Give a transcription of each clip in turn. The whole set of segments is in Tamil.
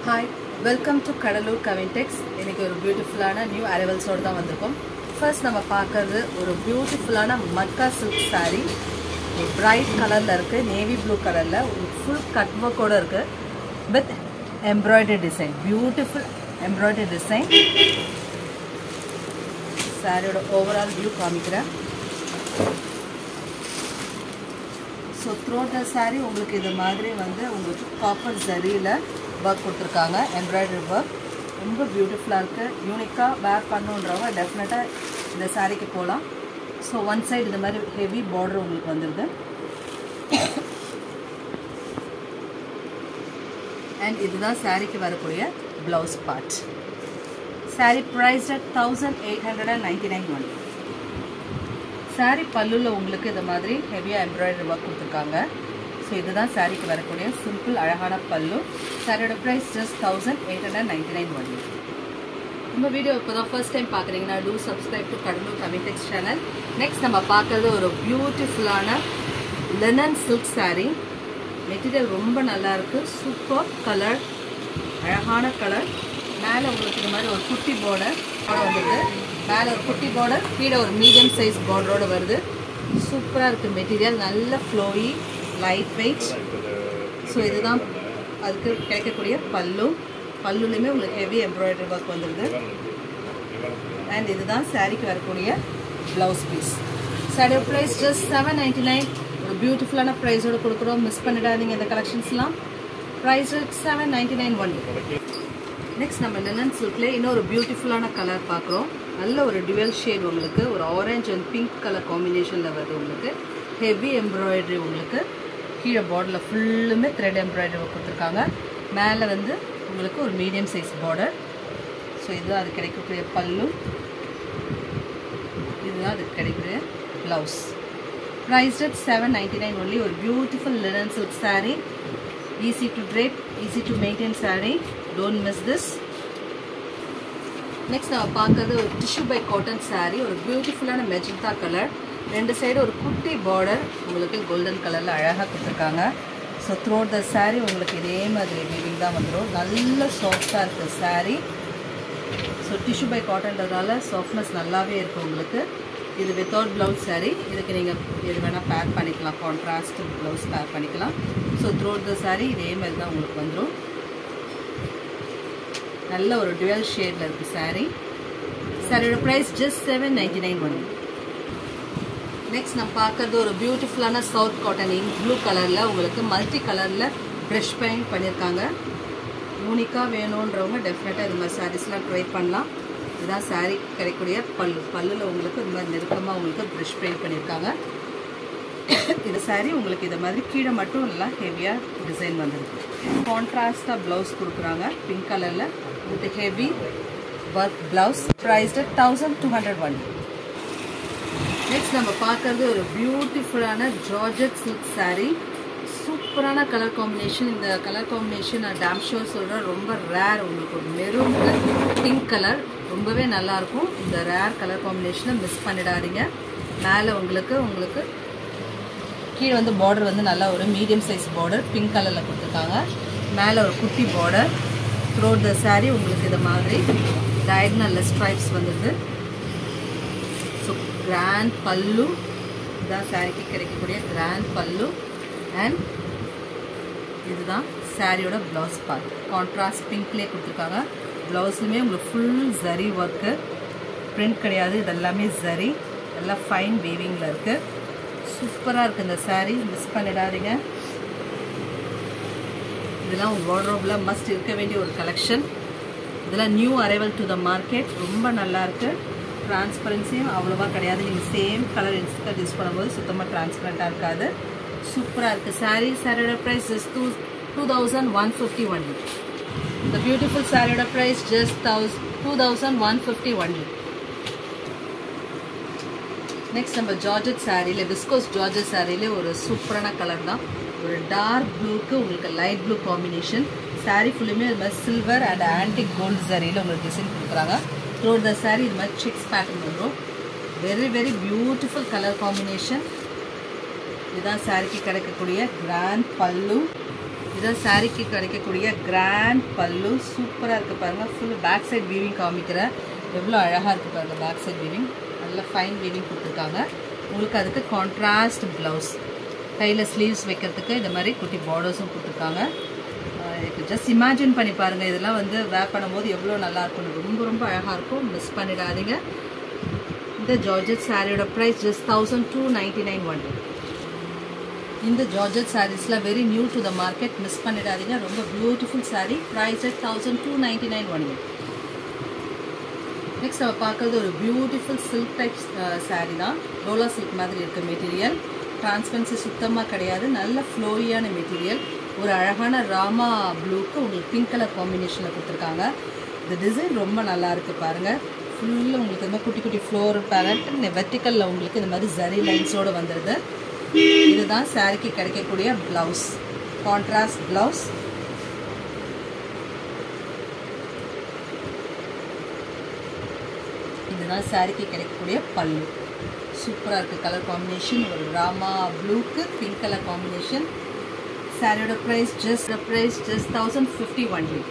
Hi, welcome to Kadalur Kavintex. இன்னைக்கு ஒரு பியூட்டிஃபுல்லான நியூ அரைவல்ஸோட தான் வந்திருக்கோம். ஃபர்ஸ்ட் நம்ம பார்க்கிறது ஒரு பியூட்டிஃபுல்லான மக்கா சில்க் saree. ஒரு பிரைட் கலர்ல இருக்கு, நேவி ப்ளூ கலர்ல ஒரு ஃபுல் கட் ஒர்க்கோட இருக்கு with embroidery design. Beautiful embroidery design. சாரியோட ஓவரால் வியூ காமிக்கிறேன். ஸோ த்ரோட் த saree உங்களுக்கு இது மாதிரி வந்து உங்களுக்கு காப்பர் ஜரியில் ஒர்க் கொடுத்துருக்காங்க, எம்ப்ராய்டரி ஒர்க். ரொம்ப பியூட்டிஃபுல்லாக இருக்குது. யூனிக்காக வேர் பண்ணுன்றவங்க டெஃபினட்டாக இந்த சாரீக்கு போகலாம். ஸோ ஒன் சைடு இது மாதிரி ஹெவி பார்டர் உங்களுக்கு வந்துடுது. அண்ட் இதுதான் சாரீக்கு வரக்கூடிய blouse part. Sari price at 1899 only. Sari பல்லுவில் உங்களுக்கு இது மாதிரி ஹெவியாக எம்ப்ராய்டரி ஒர்க் கொடுத்துருக்காங்க. ஸோ இதுதான் சாரீக்கு வரக்கூடிய சிம்பிள் அழகான பல்லு. சாரியோட ப்ரைஸ் ஜஸ்ட் 1899 ஒன்லி. நம்ம வீடியோ இப்போ தான் ஃபர்ஸ்ட் டைம் பார்க்குறீங்கன்னா do subscribe to Cuddalore Kavintex channel. Next நம்ம பார்க்குறது ஒரு பியூட்டிஃபுல்லான லெனன் சில்க் சாரீ. மெட்டீரியல் ரொம்ப நல்லாயிருக்கு. சூப்பர் கலர், அழகான கலர். மேலே உங்களுக்கு இது மாதிரி ஒரு குட்டி பார்டர் வந்துடுது. மேலே ஒரு குட்டி பார்டர், கீழே ஒரு மீடியம் சைஸ் பார்டரோடு வருது. சூப்பராக இருக்குது மெட்டீரியல். நல்ல ஃப்ளோயி, லைட் வெயிட். ஸோ இதுதான் அதுக்கு கிடைக்கக்கூடிய பல்லு. பல்லுலையுமே உங்களுக்கு ஹெவி எம்ப்ராய்டரி ஒர்க் வந்துடுது. அண்ட் இதுதான் சாரீக்கு வரக்கூடிய ப்ளவுஸ் பீஸ். சாரியோட ப்ரைஸ் ஜஸ்ட் 799. ஒரு பியூட்டிஃபுல்லான ப்ரைஸோடு கொடுக்குறோம். மிஸ் பண்ணிடாதீங்க இந்த கலெக்ஷன்ஸ்லாம். Price 799 only. நெக்ஸ்ட் நம்ம லினன் சில்க்ல இன்னொரு பியூட்டிஃபுல்லான கலர் பார்க்குறோம். நல்ல ஒரு டுவெல் ஷேட் உங்களுக்கு, ஒரு ஆரஞ்ச் அண்ட் பிங்க் கலர் காம்பினேஷனில் வருது. உங்களுக்கு ஹெவி எம்ப்ராய்டரி, உங்களுக்கு கீழே பார்டரில் ஃபுல்லுமே த்ரெட் எம்ப்ராய்டரி கொடுத்துருக்காங்க. மேலே வந்து உங்களுக்கு ஒரு மீடியம் சைஸ் பார்டர். ஸோ இதுதான் அது கிடைக்கக்கூடிய பல்லு, இதுதான் அதுக்கு கிடைக்கக்கூடிய ப்ளவுஸ். Price at 799 only. ஒரு beautiful linen silk sari. Easy to drape, easy to maintain sari. Don't miss this. Next நம்ம பார்க்கறது ஒரு டிஷ்யூ பை காட்டன் சாரீ. ஒரு பியூட்டிஃபுல்லான மெஜந்தா கலர். ரெண்டு சைடு ஒரு குட்டி பார்டர் உங்களுக்கு கோல்டன் கலரில் அழகாக கொடுத்துருக்காங்க. ஸோ த்ரோட் த சாரீ உங்களுக்கு இதே மாதிரி வீவிங் தான் வந்துடும். நல்ல சாஃப்டாக இருக்குது சாரீ. ஸோ டிஷ்யூ பை காட்டன்றதால சாஃப்ட்னஸ் நல்லாவே இருக்குது உங்களுக்கு. இது வித்தவுட் ப்ளவுஸ் சாரீ. இதுக்கு நீங்கள் எது வேணால் பேக் பண்ணிக்கலாம், கான்ட்ராஸ்ட் ப்ளவுஸ் பேக் பண்ணிக்கலாம். ஸோ த்ரோட் த சாரீ இதே மாதிரி தான் உங்களுக்கு வந்துடும். நல்ல ஒரு டுவெல் ஷேடில் இருக்குது சாரீ. சாரியோட ப்ரைஸ் ஜஸ்ட் 799 ஒன்லி. நெக்ஸ்ட் நம்ம பார்க்கறது ஒரு பியூட்டிஃபுல்லான சவுத் காட்டன் இங்க் ப்ளூ கலரில் உங்களுக்கு மல்டி கலரில் ப்ரஷ் பெயிண்ட் பண்ணியிருக்காங்க. யூனிக்காக வேணுன்றவங்க டெஃபினட்டாக இது மாதிரி சாரீஸ்லாம் ட்ரை பண்ணலாம். இதுதான் சாரீ கிடைக்கக்கூடிய பல்லு. பல்லில் உங்களுக்கு இது மாதிரி நெருக்கமாக உங்களுக்கு ப்ரஷ் பெயிண்ட் பண்ணியிருக்காங்க. இந்த சாரீ உங்களுக்கு இது மாதிரி கீழே மட்டும் நல்லா ஹெவியாக டிசைன் வந்துருக்கு. கான்ட்ராஸ்டாக ப்ளவுஸ் கொடுக்குறாங்க பிங்க் கலரில் with heavy work blouse. Priced 1200 only. Next நம்ம பார்க்கறது ஒரு பியூட்டிஃபுல்லான ஜார்ஜெட் சில்க் சாரீ. சூப்பரான கலர் காம்பினேஷன். இந்த கலர் காம்பினேஷன் நான் டேம் ஷோர் சொல்கிறேன், ரொம்ப ரேர். உங்களுக்கு ஒரு மெரூன் பிங்க் கலர் ரொம்பவே நல்லாயிருக்கும். இந்த ரேர் கலர் காம்பினேஷனை மிஸ் பண்ணிடாதீங்க. மேலே உங்களுக்கு கீழே வந்து பார்டர் வந்து நல்லா ஒரு மீடியம் சைஸ் பார்டர் பிங்க் கலரில் கொடுத்துருக்காங்க. மேலே ஒரு குட்டி பார்டர். த்ரோட் த சாரீ உங்களுக்கு இது மாதிரி டயகனல் ஸ்ட்ரைப்ஸ் வந்துடுது. ஸோ கிராண்ட் பல்லு. இதுதான் சாரீக்கு கிடைக்கக்கூடிய கிராண்ட் பல்லு. அண்ட் இதுதான் சாரியோட ப்ளவுஸ் பார்ட். கான்ட்ராஸ்ட் பிங்க்லேயே கொடுத்துருக்காங்க. ப்ளவுஸ்லுமே உங்களுக்கு ஃபுல் ஜரி ஒர்க்கு, பிரிண்ட் கிடையாது. இதெல்லாமே ஜரி, எல்லாம் ஃபைன் வீவிங்கில் இருக்குது. சூப்பராக இருக்குது இந்த சாரீ. மிஸ் பண்ணிடாதீங்க. இதெல்லாம் உங்கள் வார்ட்ரோபில் மஸ்ட் இருக்க வேண்டிய ஒரு கலெக்ஷன். இதெல்லாம் new arrival to the market. ரொம்ப நல்லாயிருக்கு. டிரான்ஸ்பரன்சியும் அவ்வளோவா கிடையாது. நீங்கள் சேம் கலர் இன்ஸ்கர்ட் யூஸ் பண்ணும்போது சுத்தமாக டிரான்ஸ்பரண்ட்டாக இருக்காது. சூப்பராக இருக்குது சாரீ. சாரியோட ப்ரைஸ் ஜஸ்ட் 2150 ஒன்லி. இந்த பியூட்டிஃபுல் சாரியோட ப்ரைஸ் ஜஸ்ட் 2150 ஒன்லி. நெக்ஸ்ட் நம்ம ஜார்ஜெட் சாரியில், விஸ்கோஸ் ஜார்ஜெட் சாரியில் ஒரு சூப்பரான கலர் தான். ஒரு டார்க் ப்ளூக்கு உங்களுக்கு லைட் ப்ளூ காம்பினேஷன். சாரீ ஃபுல்லுமே இது மாதிரி சில்வர் அண்ட் ஆன்டிக் கோல்டு சாரியில் உங்களுக்கு டிசைன் கொடுக்குறாங்க. த்ரோட் த சாரீ இது மாதிரி செக்ஸ் பேட்டர்ன் வரும். Very very beautiful colour combination. இதுதான் சாரிக்கு கிடைக்கக்கூடிய கிராண்ட் பல்லு. இதான் சாரிக்கு கிடைக்கக்கூடிய கிராண்ட் பல்லு. சூப்பராக இருக்குது பாருங்கள். ஃபுல் பேக் சைட் வீவிங் காமிக்கிறேன். எவ்வளோ அழகாக இருக்குது பாருங்கள். பேக் சைட் வீவிங் நல்ல ஃபைன் வீவிங் கொடுத்துருக்காங்க. உங்களுக்கு அதுக்கு கான்ட்ராஸ்ட் ப்ளவுஸ், கையில் ஸ்லீவ்ஸ் வைக்கிறதுக்கு இந்த மாதிரி குட்டி பார்டர்ஸும் கொடுத்துருக்காங்க. ஜஸ்ட் இமேஜின் பண்ணி பாருங்கள், இதெல்லாம் வந்து வேர் பண்ணும்போது எவ்வளோ நல்லாயிருக்கும். ரொம்ப ரொம்ப அழகாக இருக்கும். மிஸ் பண்ணிடாதீங்க. இந்த ஜார்ஜெட் சாரியோட ப்ரைஸ் ஜஸ்ட் 1299 ஒன்லி. இந்த ஜார்ஜெட் சாரீஸ்லாம் very new to the market. Miss பண்ணிடாதீங்க. ரொம்ப beautiful sari. Price at 1299 only. Next நம்ம பார்க்குறது ஒரு பியூட்டிஃபுல் சில்க் டைப் சாரீ தான். ரோலா சில்க் மாதிரி இருக்குது மெட்டீரியல். டிரான்ஸ்பரன்சி சுத்தமாக கிடையாது. நல்ல ஃப்ளோரியான மெட்டீரியல். ஒரு அழகான ராமா ப்ளூக்கு உங்களுக்கு பிங்க் கலர் காம்பினேஷனில் கொடுத்துருக்காங்க. இந்த டிசைன் ரொம்ப நல்லா இருக்குது பாருங்கள். ஃபுல்லாக உங்களுக்கு இந்த குட்டி குட்டி ஃப்ளோர் பேரண்ட் வெர்டிக்கலில் உங்களுக்கு இந்த மாதிரி ஜரி லைன்ஸோடு வந்துடுது. இதுதான் சாரிக்கு கிடைக்கக்கூடிய ப்ளவுஸ், கான்ட்ராஸ்ட் ப்ளவுஸ். இதுதான் சாரிக்கு கிடைக்கக்கூடிய பல்லு. சூப்பராக இருக்குது கலர் காம்பினேஷன். ஒரு ராமா ப்ளூக்கு பிங்க் கலர் காம்பினேஷன். சாரியோட ப்ரைஸ் ஜஸ்ட் 1050 ஒன்லி.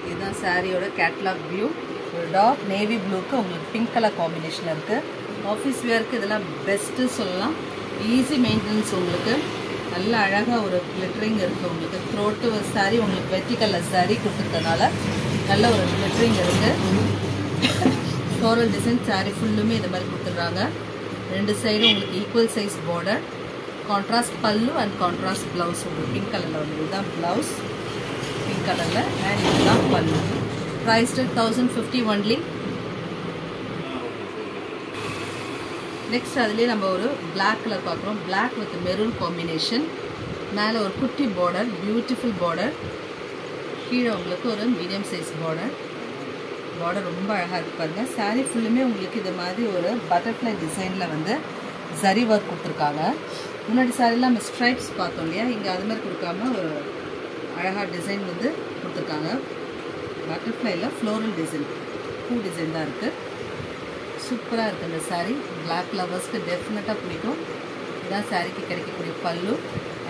இதுதான் சாரியோட கேட்லாக் வியூ. ஒரு டார்க் நேவி ப்ளூக்கு உங்களுக்கு பிங்க் கலர் காம்பினேஷனில் இருக்குது. ஆஃபீஸ் வேருக்கு இதெல்லாம் பெஸ்ட்டு சொல்லலாம். Easy maintenance. உங்களுக்கு நல்ல அழகாக ஒரு கிளிட்டரிங் இருக்குது. உங்களுக்கு த்ரோட்டு சாரி உங்களுக்கு வெர்டிக்கலில் சாரி கொடுத்துருக்கனால நல்ல ஒரு கிளிட்டரிங் இருக்குது. ஃப்ளோரல் டிசைன் சாரி ஃபுல்லுமே இந்த மாதிரி கொடுத்துட்றாங்க. ரெண்டு சைடும் உங்களுக்கு ஈக்குவல் சைஸ் பார்டர், கான்ட்ராஸ்ட் பல்லு அண்ட் கான்ட்ராஸ்ட் ப்ளவுஸ். உங்களுக்கு பிங்க் கலரில் வந்து இதுதான் ப்ளவுஸ் பிங்க் கலரில் அண்ட் இதுதான் பல்லு. Price 1050 only. நெக்ஸ்ட் அதுலேயே நம்ம ஒரு பிளாக் கலர் பார்க்குறோம். Black with maroon combination. மேலே ஒரு குட்டி பார்டர், பியூட்டிஃபுல் பார்டர். கீழே உங்களுக்கு ஒரு மீடியம் சைஸ் பார்டர். பார்டர் ரொம்ப அழகாக இருக்குது பாருங்கள். சாரீ ஃபுல்லுமே உங்களுக்கு இது மாதிரி ஒரு பட்டர்ஃப்ளை டிசைனில் வந்து ஜரி ஒர்க் கொடுத்துருக்காங்க. முன்னாடி சாரிலாம் நம்ம ஸ்ட்ரைப்ஸ் பார்த்தோம் இல்லையா, இங்கே அது மாதிரி கொடுக்காம ஒரு அழகாக டிசைன் வந்து கொடுத்துருக்காங்க. பட்டர்ஃப்ளையில் ஃப்ளோரல் டிசைன், பூ டிசைன் தான் இருக்குது. சூப்பராக இருக்குது இந்த சாரீ. பிளாக் லவர்ஸ்க்கு டெஃபினட்டாக பிடிக்கும். இதுதான் சாரீக்கு கிடைக்கக்கூடிய பல்லு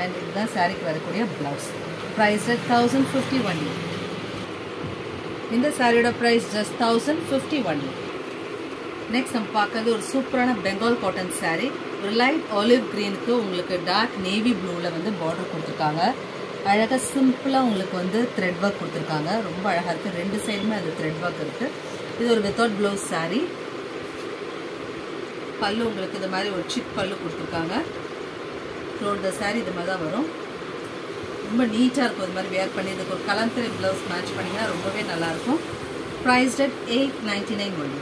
அண்ட் இதுதான் சாரீக்கு வரக்கூடிய ப்ளவுஸ். Price 1050 only. இந்த சாரியோட ப்ரைஸ் ஜஸ்ட் 1050 ஒன்லி. நெக்ஸ்ட் நம்ம பார்க்கறது ஒரு சூப்பரான பெங்கால் காட்டன் சாரீ. ஒரு லைட் ஆலிவ் க்ரீனுக்கு உங்களுக்கு டார்க் நேவி ப்ளூவில் வந்து பார்டர் கொடுத்துருக்காங்க. அழகாக சிம்பிளாக உங்களுக்கு வந்து த்ரெட் ஒர்க் கொடுத்துருக்காங்க. ரொம்ப அழகாக இருக்குது. ரெண்டு சைடுமே அது த்ரெட் ஒர்க் இருக்குது. இது ஒரு வித்தவுட் ப்ளவுஸ் சாரீ. பல்லு உங்களுக்கு இந்த மாதிரி ஒரு சிக் பல்லு கொடுத்துருக்காங்க. த்ரோட் த சாரீ இது மாதிரி தான் வரும். ரொம்ப நீட்டாக இருக்கும். இது மாதிரி வேர் பண்ணி இதுக்கு ஒரு கலந்தரி ப்ளவுஸ் மேட்ச் பண்ணிங்கன்னா ரொம்பவே நல்லாயிருக்கும். Price at 899 only.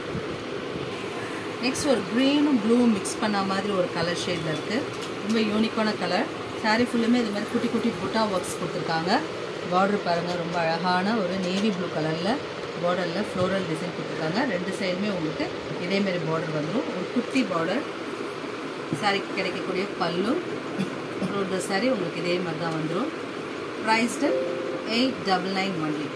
நெக்ஸ்ட் ஒரு க்ரீனும் ப்ளூவும் மிக்ஸ் பண்ண மாதிரி ஒரு கலர் ஷேடில் இருக்குது. ரொம்ப யூனிக்கான கலர். சாரீ ஃபுல்லுமே இது மாதிரி குட்டி குட்டி புட்டா ஒர்க்ஸ் கொடுத்துருக்காங்க. பார்டர் பாருங்கள், ரொம்ப அழகான ஒரு நேவி ப்ளூ கலரில் பார்டரில் ஃப்ளோரல் டிசைன் கொடுத்துருக்காங்க. ரெண்டு சைடுமே உங்களுக்கு இதேமாரி பார்டர் வந்துடும். ஒரு குட்டி பார்டர். சாரீக்கு கிடைக்கக்கூடிய பல்லு த்ரோட் த சாரீ உங்களுக்கு இதே மாதிரி தான் வந்துடும். Priced 899 only.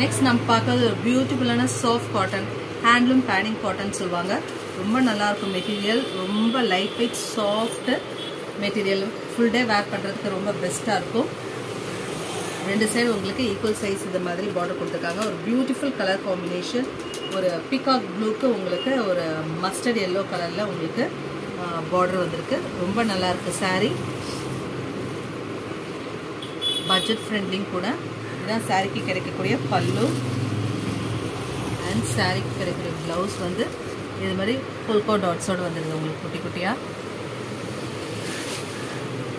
நெக்ஸ்ட் நம்ம பார்க்கறது ஒரு பியூட்டிஃபுல்லான soft cotton, handloom padding cotton சொல்லுவாங்க. ரொம்ப நல்லாயிருக்கும் மெட்டீரியல். ரொம்ப light weight soft material. Full day wear பண்ணுறதுக்கு ரொம்ப பெஸ்ட்டாக இருக்கும். ரெண்டு சைடு உங்களுக்கு ஈக்குவல் சைஸ் இந்த மாதிரி பார்டர் கொடுத்துருக்காங்க. ஒரு பியூட்டிஃபுல் கலர் காம்பினேஷன். ஒரு பீகாக் ப்ளூக்கு உங்களுக்கு ஒரு மஸ்டர்ட் எல்லோ கலரில் உங்களுக்கு பார்டர் வந்திருக்கு. ரொம்ப நல்லாயிருக்கு சாரீ. பட்ஜெட் ஃப்ரெண்ட்லிங் கூட. இதுதான் சாரீக்கு கிடைக்கக்கூடிய பல்லு அண்ட் சாரீக்கு கிடைக்கிற ப்ளவுஸ் வந்து இது மாதிரி புல்கோ டாட்ஸோடு வந்துடுது உங்களுக்கு குட்டி குட்டியாக.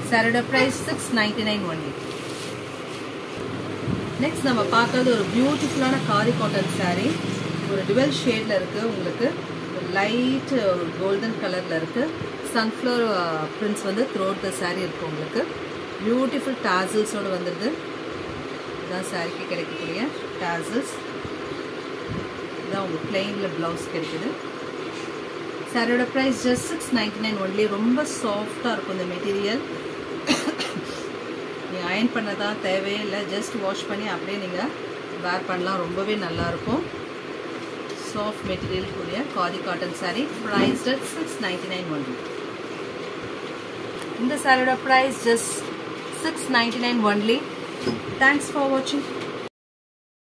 சாரியோட ப்ரைஸ் 699 ஒன்லி. நெக்ஸ்ட் நம்ம பார்க்குறது ஒரு பியூட்டிஃபுல்லான காதி காட்டன் சாரீ. ஒரு டுவெல் ஷேடில் இருக்குது. உங்களுக்கு லைட் கோல்டன் கலரில் இருக்குது. சன்ஃப்ளவர் பிரிண்ட்ஸ் வந்து த்ரோட் த சாரீ இருக்குது. உங்களுக்கு பியூட்டிஃபுல் டாசல்ஸோடு வந்துடுது. இதுதான் சாரீக்கு கிடைக்கக்கூடிய டாசல்ஸ். இதுதான் உங்களுக்கு பிளெயினில் ப்ளவுஸ் கிடைக்குது. சாரியோட ப்ரைஸ் ஜஸ்ட் 699 ஒன்லி. ரொம்ப சாஃப்டாக இருக்கும் இந்த மெட்டீரியல். நீங்கள் அயன் பண்ணதான் தேவையே இல்லை. ஜஸ்ட் வாஷ் பண்ணி அப்படியே நீங்கள் வேர் பண்ணலாம். ரொம்பவே நல்லாயிருக்கும். சாஃப்ட் மெட்டீரியல் கூடிய khadi cotton sari. Price at 699 only. இந்த சாரியோட price just 699 only. Thanks for watching.